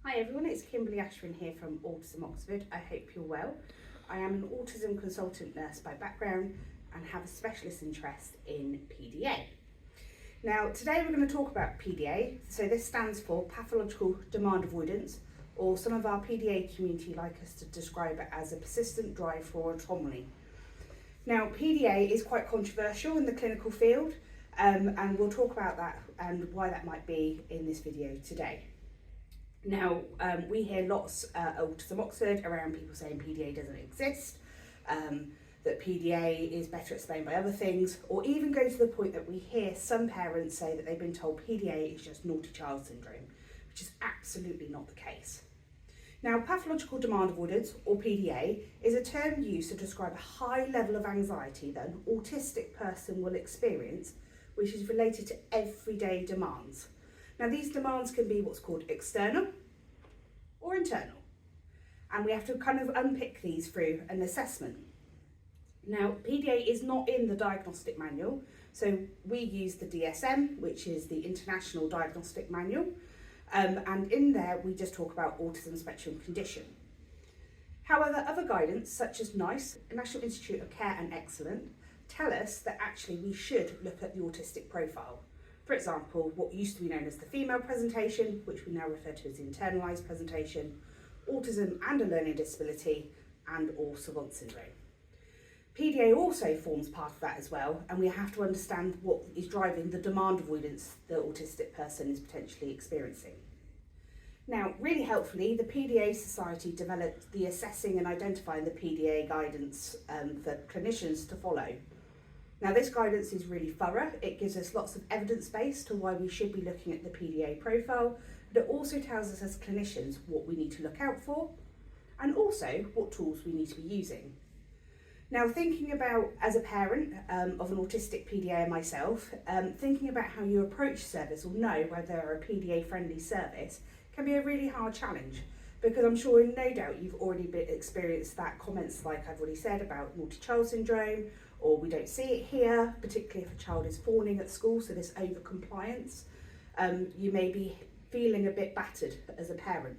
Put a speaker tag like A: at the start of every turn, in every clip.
A: Hi everyone, it's Kimberly Ashwin here from Autism Oxford. I hope you're well. I am an autism consultant nurse by background and have a specialist interest in PDA. Now today we're going to talk about PDA. So this stands for Pathological Demand Avoidance, or some of our PDA community like us to describe it as a persistent drive for autonomy. Now PDA is quite controversial in the clinical field and we'll talk about that and why that might be in this video today. Now, we hear lots at Autism Oxford around people saying PDA doesn't exist, that PDA is better explained by other things, or even go to the point that we hear some parents say that they've been told PDA is just naughty child syndrome, which is absolutely not the case. Now, pathological demand avoidance, or PDA, is a term used to describe a high level of anxiety that an autistic person will experience, which is related to everyday demands. Now these demands can be what's called external or internal, and we have to kind of unpick these through an assessment. Now PDA is not in the diagnostic manual, so we use the DSM, which is the International Diagnostic Manual, and in there we just talk about autism spectrum condition. However, other guidance such as NICE, National Institute of Care and Excellence, tell us that actually we should look at the autistic profile. For example, what used to be known as the female presentation, which we now refer to as the internalised presentation, autism and a learning disability, and or savant syndrome. PDA also forms part of that as well, and we have to understand what is driving the demand avoidance the autistic person is potentially experiencing. Now, really helpfully, the PDA Society developed the assessing and identifying the PDA guidance for clinicians to follow. Now this guidance is really thorough. It gives us lots of evidence base to why we should be looking at the PDA profile, but it also tells us as clinicians what we need to look out for and also what tools we need to be using. Now thinking about, as a parent of an autistic PDA myself, thinking about how you approach service or know whether they're a PDA friendly service can be a really hard challenge, because I'm sure no doubt you've already experienced that comments like I've already said about naughty child syndrome, or we don't see it here, particularly if a child is fawning at school, so this over compliance. You may be feeling a bit battered as a parent.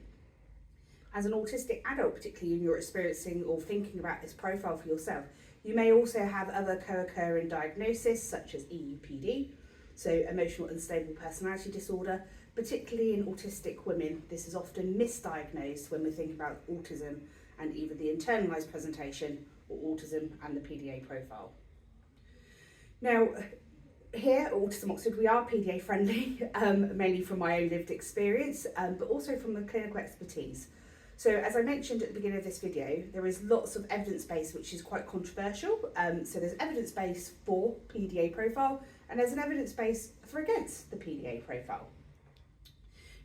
A: As an autistic adult, particularly when you're experiencing or thinking about this profile for yourself, you may also have other co-occurring diagnoses such as EUPD, so emotional unstable personality disorder. Particularly in autistic women, this is often misdiagnosed when we think about autism and either the internalised presentation or autism and the PDA profile. Now, here at Autism Oxford, we are PDA friendly, mainly from my own lived experience, but also from the clinical expertise. So as I mentioned at the beginning of this video, there is lots of evidence base which is quite controversial. So there's evidence base for PDA profile, and there's an evidence base for against the PDA profile.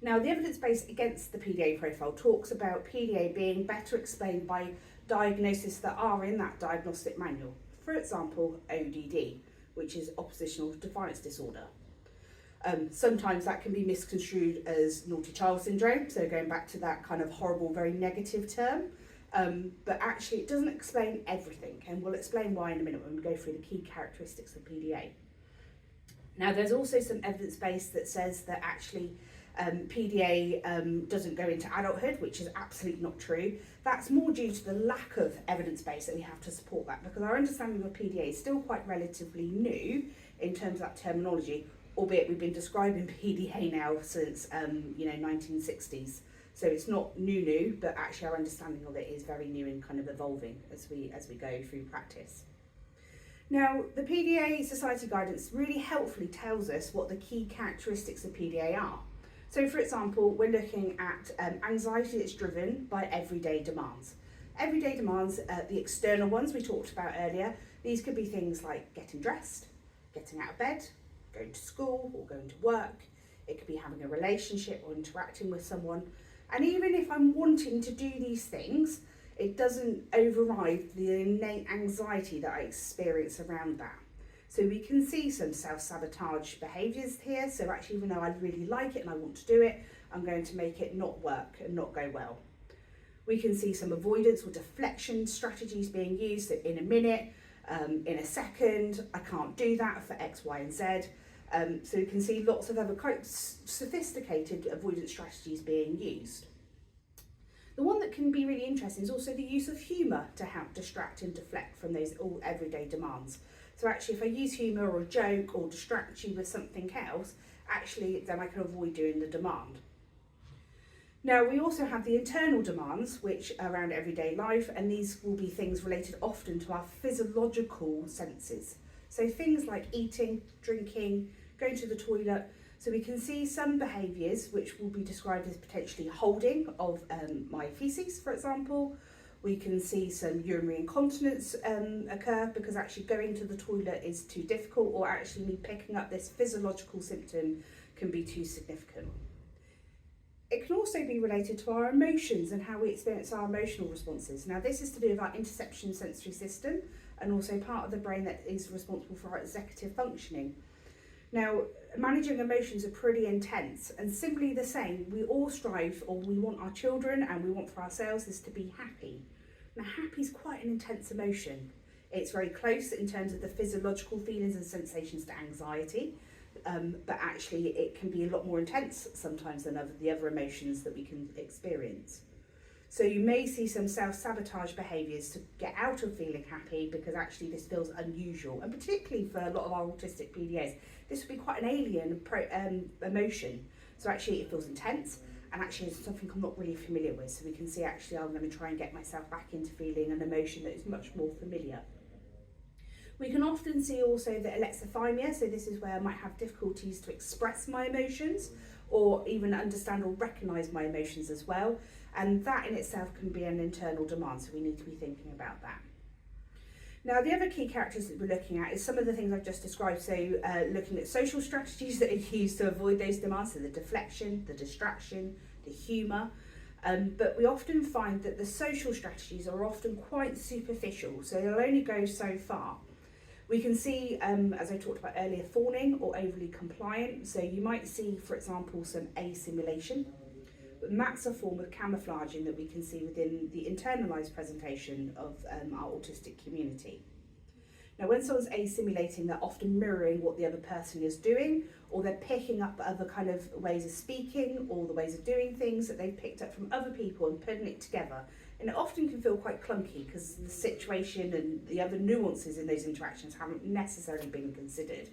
A: Now, the evidence base against the PDA profile talks about PDA being better explained by diagnoses that are in that diagnostic manual. For example, ODD, which is oppositional defiance disorder. Sometimes that can be misconstrued as naughty child syndrome, so going back to that kind of horrible, very negative term. But actually it doesn't explain everything, and we'll explain why in a minute when we go through the key characteristics of PDA. Now, there's also some evidence base that says that actually PDA doesn't go into adulthood, which is absolutely not true. That's more due to the lack of evidence base that we have to support that, because our understanding of PDA is still quite relatively new in terms of that terminology, albeit we've been describing PDA now since 1960s. So it's not new, but actually our understanding of it is very new and kind of evolving as we go through practice. Now, the PDA Society guidance really helpfully tells us what the key characteristics of PDA are. So for example, we're looking at anxiety that's driven by everyday demands. Everyday demands, the external ones we talked about earlier, these could be things like getting dressed, getting out of bed, going to school or going to work. It could be having a relationship or interacting with someone. And even if I'm wanting to do these things, it doesn't override the innate anxiety that I experience around that. So we can see some self-sabotage behaviours here. So actually, even though I really like it and I want to do it, I'm going to make it not work and not go well. We can see some avoidance or deflection strategies being used. So in a minute, in a second, I can't do that for X, Y, and Z. So you can see lots of other quite sophisticated avoidance strategies being used. The one that can be really interesting is also the use of humour to help distract and deflect from those all everyday demands. So actually if I use humour or a joke or distract you with something else, actually then I can avoid doing the demand. Now we also have the internal demands which are around everyday life, and these will be things related often to our physiological senses. So things like eating, drinking, going to the toilet. So we can see some behaviours which will be described as potentially holding of my faeces, for example. We can see some urinary incontinence occur because actually going to the toilet is too difficult, or actually me picking up this physiological symptom can be too significant. It can also be related to our emotions and how we experience our emotional responses. Now this is to do with our interoception sensory system and also part of the brain that is responsible for our executive functioning. Now, managing emotions are pretty intense, and simply the same, we all strive, or we want our children and we want for ourselves, is to be happy. Now, happy is quite an intense emotion. It's very close in terms of the physiological feelings and sensations to anxiety, but actually it can be a lot more intense sometimes than the other emotions that we can experience. So you may see some self-sabotage behaviours to get out of feeling happy because actually this feels unusual, and particularly for a lot of our autistic PDAs, this would be quite an alien emotion. So actually it feels intense, and actually it's something I'm not really familiar with. So we can see actually I'm going to try and get myself back into feeling an emotion that is much more familiar. We can often see also the alexithymia, so this is where I might have difficulties to express my emotions or even understand or recognise my emotions as well. And that in itself can be an internal demand, so we need to be thinking about that. Now, the other key characters that we're looking at is some of the things I've just described. So looking at social strategies that are used to avoid those demands, so the deflection, the distraction, the humour. But we often find that the social strategies are often quite superficial, so they'll only go so far. We can see, as I talked about earlier, fawning or overly compliant. So you might see, for example, some assimilation. And that's a form of camouflaging that we can see within the internalised presentation of our autistic community. Now, when someone's assimilating, they're often mirroring what the other person is doing, or they're picking up other kind of ways of speaking or the ways of doing things that they've picked up from other people and putting it together. And it often can feel quite clunky because the situation and the other nuances in those interactions haven't necessarily been considered.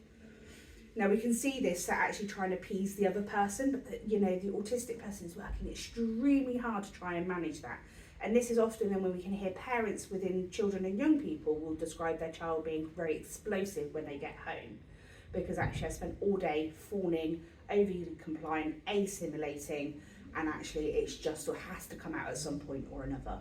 A: Now we can see this actually trying to appease the other person, but the autistic person is working extremely hard to try and manage that. And this is often then when we can hear parents within children and young people will describe their child being very explosive when they get home. Because actually I spent all day fawning, overly compliant, assimilating, and actually it's just or has to come out at some point or another.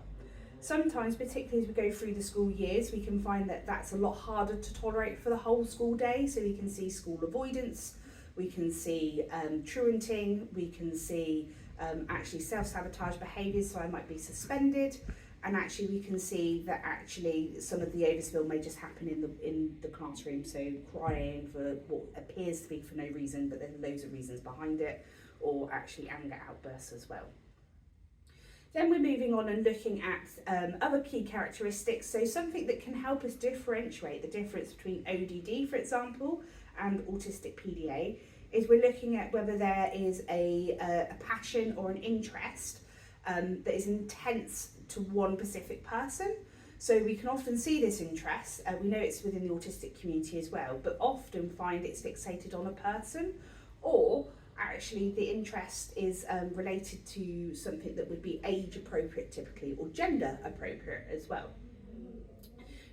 A: Sometimes, particularly as we go through the school years, we can find that that's a lot harder to tolerate for the whole school day. So we can see school avoidance, we can see truanting, we can see actually self-sabotage behaviours, so I might be suspended, and actually we can see that actually some of the overspill may just happen in the classroom, so crying for what appears to be for no reason, but there's loads of reasons behind it, or actually anger outbursts as well. Then we're moving on and looking at other key characteristics. So something that can help us differentiate the difference between ODD, for example, and autistic PDA is we're looking at whether there is a passion or an interest that is intense to one specific person. So we can often see this interest, we know it's within the autistic community as well, but often find it's fixated on a person, or actually the interest is related to something that would be age appropriate typically, or gender appropriate as well.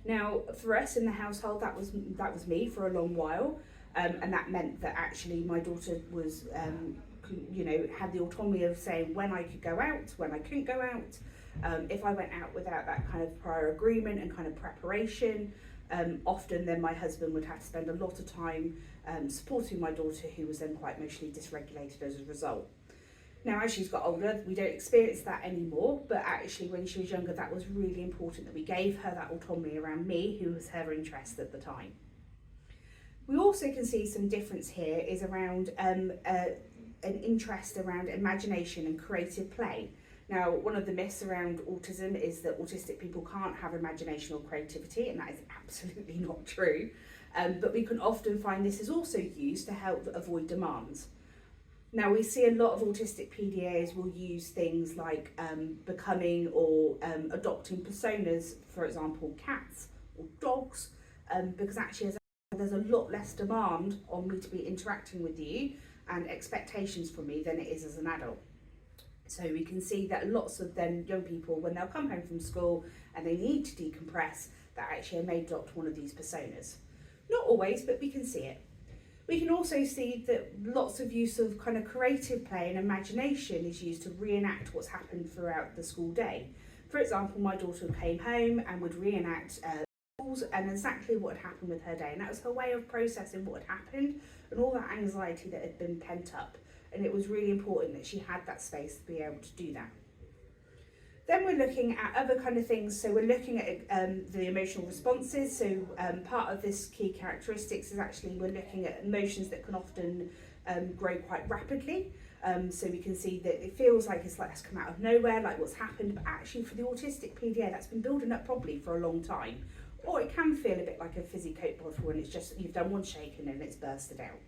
A: Now for us in the household, that was me for a long while, and that meant that actually my daughter was had the autonomy of saying when I could go out, when I couldn't go out, if I went out without that kind of prior agreement and kind of preparation. Often then my husband would have to spend a lot of time supporting my daughter, who was then quite emotionally dysregulated as a result. Now as she's got older, we don't experience that anymore, but actually when she was younger, that was really important that we gave her that autonomy around me, who was her interest at the time. We also can see some difference here is around an interest around imagination and creative play. Now, one of the myths around autism is that autistic people can't have imagination or creativity, and that is absolutely not true. But we can often find this is also used to help avoid demands. Now we see a lot of autistic PDAs will use things like becoming or adopting personas, for example cats or dogs, because actually there's a lot less demand on me to be interacting with you and expectations from me than it is as an adult. So we can see that lots of them young people, when they'll come home from school and they need to decompress, that actually may adopt one of these personas. Not always, but we can see it. We can also see that lots of use of kind of creative play and imagination is used to reenact what's happened throughout the school day. For example, my daughter came home and would reenact schools and exactly what had happened with her day, and that was her way of processing what had happened and all that anxiety that had been pent up, and it was really important that she had that space to be able to do that. Then we're looking at other kind of things, so we're looking at the emotional responses. So part of this key characteristics is actually we're looking at emotions that can often grow quite rapidly. So we can see that it feels like it's come out of nowhere, like what's happened, but actually for the autistic PDA that's been building up probably for a long time. Or it can feel a bit like a fizzy Coke bottle when it's just, you've done one shake and then it's bursted out.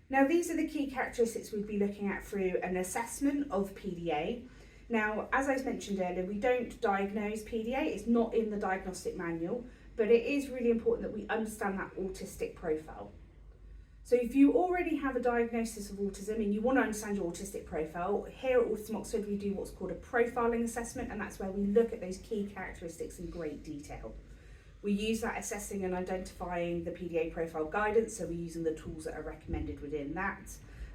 A: Now these are the key characteristics we'd be looking at through an assessment of PDA. Now, as I mentioned earlier, we don't diagnose PDA, it's not in the diagnostic manual, but it is really important that we understand that autistic profile. So if you already have a diagnosis of autism and you want to understand your autistic profile, here at Autism Oxford we do what's called a profiling assessment, and that's where we look at those key characteristics in great detail. We use that assessing and identifying the PDA profile guidance, so we're using the tools that are recommended within that,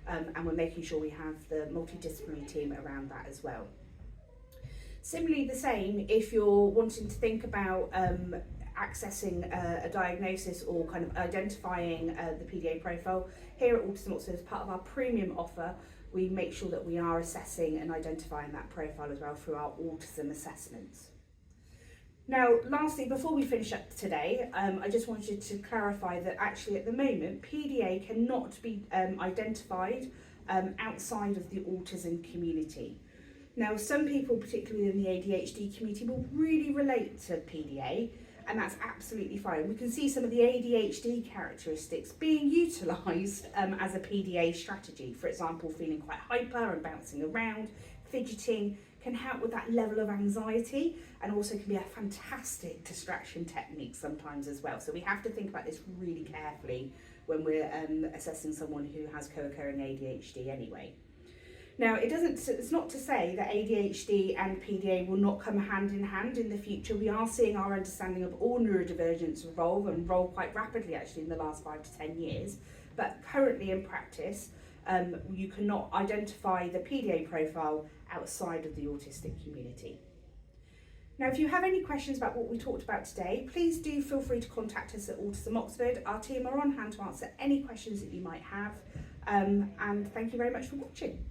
A: and we're making sure we have the multidisciplinary team around that as well. Similarly, the same if you're wanting to think about accessing a diagnosis or kind of identifying the PDA profile. Here at Autism Oxford, as part of our premium offer, we make sure that we are assessing and identifying that profile as well through our autism assessments. Now, lastly, before we finish up today, I just wanted to clarify that actually at the moment, PDA cannot be identified outside of the autism community. Now, some people, particularly in the ADHD community, will really relate to PDA, and that's absolutely fine. We can see some of the ADHD characteristics being utilised as a PDA strategy. For example, feeling quite hyper and bouncing around, fidgeting, can help with that level of anxiety, and also can be a fantastic distraction technique sometimes as well. So we have to think about this really carefully when we're assessing someone who has co-occurring ADHD anyway. Now, it's not to say that ADHD and PDA will not come hand in hand in the future. We are seeing our understanding of all neurodivergence evolve quite rapidly actually in the last 5 to 10 years. But currently in practice, you cannot identify the PDA profile outside of the autistic community. Now, if you have any questions about what we talked about today, please do feel free to contact us at Autism Oxford. Our team are on hand to answer any questions that you might have. And thank you very much for watching.